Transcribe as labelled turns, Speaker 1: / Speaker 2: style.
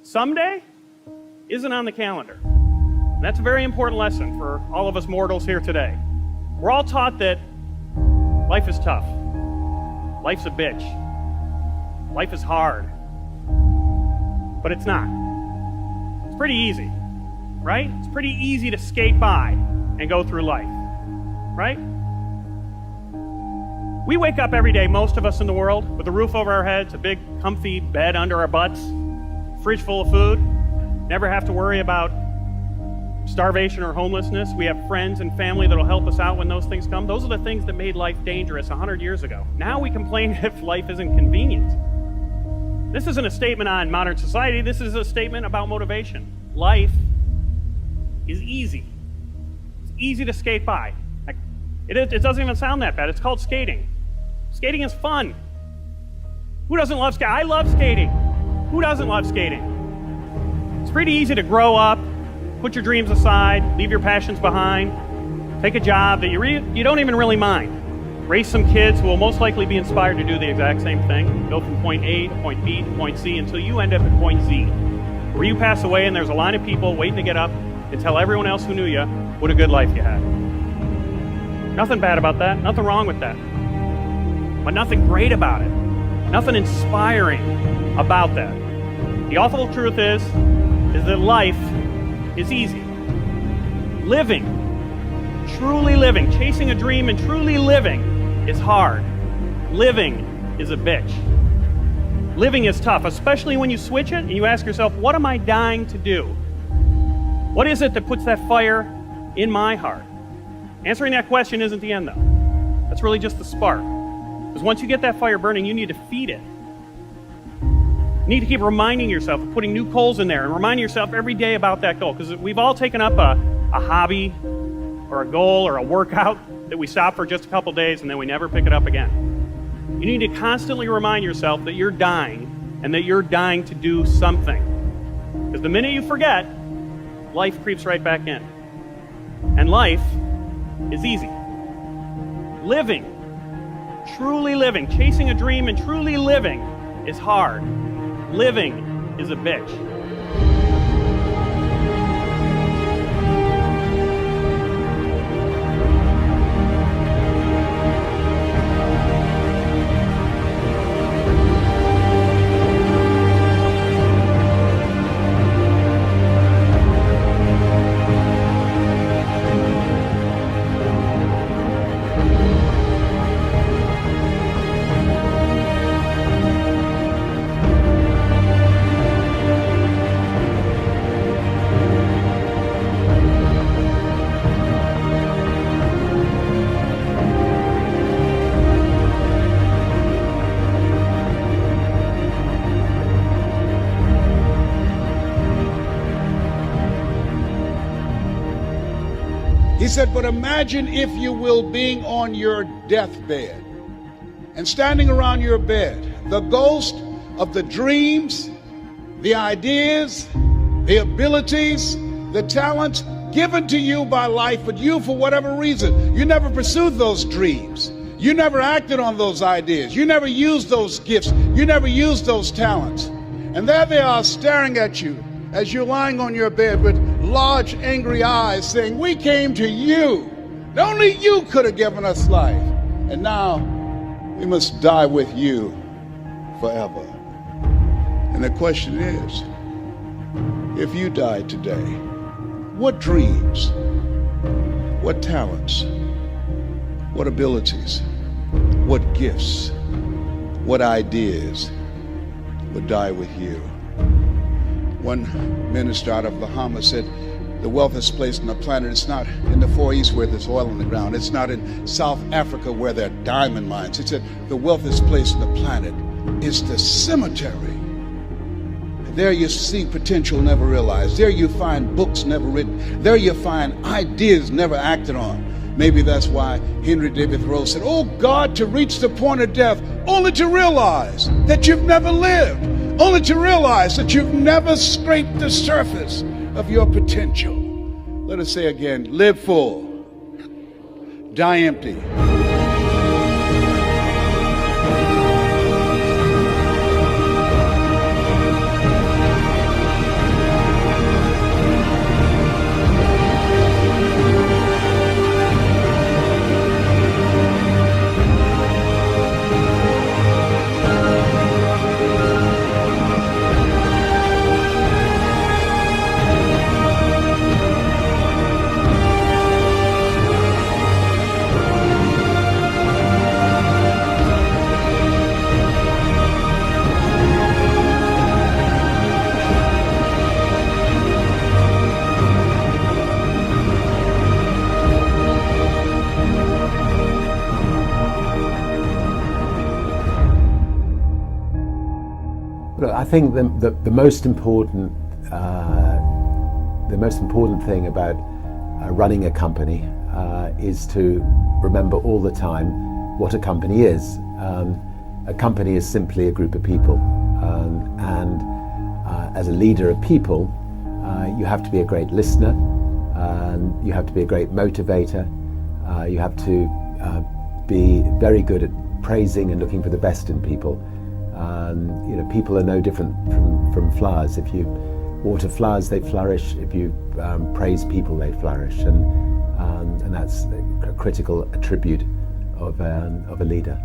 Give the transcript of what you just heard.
Speaker 1: someday isn't on the calendar. And that's a very important lesson for all of us mortals here today. We're all taught that life is tough. Life's a bitch. Life is hard. But it's not. It's pretty easy, right? It's pretty easy to skate by and go through life, right? We wake up every day, most of us in the world, with a roof over our heads, a big comfy bed under our butts, fridge full of food, never have to worry about starvation or homelessness. We have friends and family that'll help us out when those things come. Those are the things that made life dangerous 100 years ago. Now we complain if life isn't convenient. This isn't a statement on modern society. This is a statement about motivation. Life is easy. It's easy to skate by. It doesn't even sound that bad. It's called skating. Skating is fun. Who doesn't love skating? I love skating. Who doesn't love skating? It's pretty easy to grow up, put your dreams aside, leave your passions behind, take a job that you don't even really mind, raise some kids who will most likely be inspired to do the exact same thing, go from point A to point B to point C until you end up at point Z, where you pass away and there's a line of people waiting to get up and tell everyone else who knew you what a good life you had. Nothing bad about that, nothing wrong with that, but nothing great about it, nothing inspiring about that. The awful truth is that life is easy. Living, truly living, chasing a dream and truly living is hard. Living is a bitch. Living is tough, especially when you switch it and you ask yourself, what am I dying to do? What is it that puts that fire in my heart? Answering that question isn't the end, though. That's really just the spark. Because once you get that fire burning, you need to feed it. You need to keep reminding yourself of putting new coals in there and reminding yourself every day about that goal. Because we've all taken up a hobby or a goal or a workout that we stop for just a couple days and then we never pick it up again. You need to constantly remind yourself that you're dying and that you're dying to do something. Because the minute you forget, life creeps right back in. And life is easy. Living, truly living, chasing a dream and truly living is hard. Living is a bitch.
Speaker 2: He said, but imagine, if you will, being on your deathbed and standing around your bed, the ghost of the dreams, the ideas, the abilities, the talents given to you by life, but you, for whatever reason, you never pursued those dreams. You never acted on those ideas. You never used those gifts. You never used those talents. And there they are staring at you as you're lying on your bed with large, angry eyes saying, we came to you. Only you could have given us life. And now we must die with you forever. And the question is, if you died today, what dreams, what talents, what abilities, what gifts, what ideas would die with you? One minister out of Bahamas said, the wealthiest place on the planet is not in the Far East where there's oil in the ground. It's not in South Africa where there are diamond mines. He said, the wealthiest place on the planet is the cemetery. There you see potential never realized. There you find books never written. There you find ideas never acted on. Maybe that's why Henry David Thoreau said, oh God, to reach the point of death, only to realize that you've never lived. Only to realize that you've never scraped the surface of your potential. Let us say again, live full, die empty.
Speaker 3: Look, I think the most important thing about running a company is to remember all the time what a company is. A company is simply a group of people, and as a leader of people, you have to be a great listener, you have to be a great motivator, you have to be very good at praising and looking for the best in people. People are no different from flowers. If you water flowers, they flourish. If you praise people, they flourish, and that's a critical attribute of a leader.